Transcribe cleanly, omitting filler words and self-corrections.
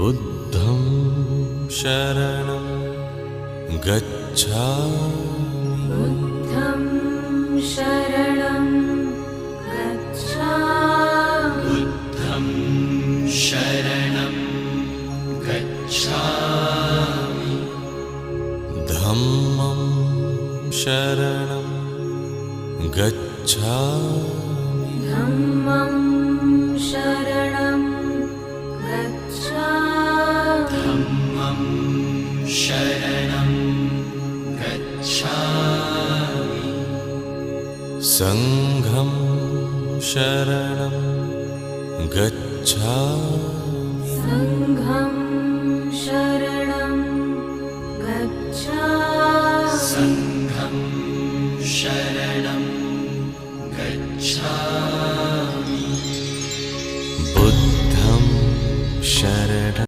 बुद्धं शरणं गच्छामि बुद्धं शरणं गच्छामि बुद्धं शरणं गच्छामि धम्मं शरणं गच्छामि धम्मं शरणं गच्छामि धम्मं शरणं गच्छामि संघं शरणं गच्छामि